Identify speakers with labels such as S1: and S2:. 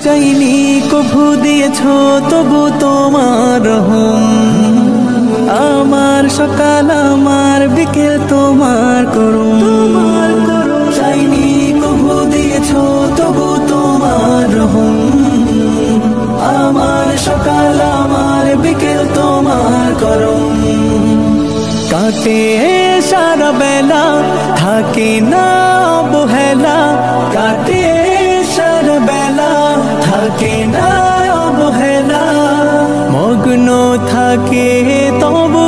S1: চাইনি কভু দিয়েছো তবু তোমার রহম। আমার সকাল আমার বিকেল তোমার করুম। চাইনি কভু দিয়েছো তবু তোমার রহম। আমার সকাল আমার বিকেল তোমার করুম। কাটে সারা বেলা থাকে না অবহেলা, কাটে সারা বেলা থাকে না অবহেলা। মগ্ন থাকে তবু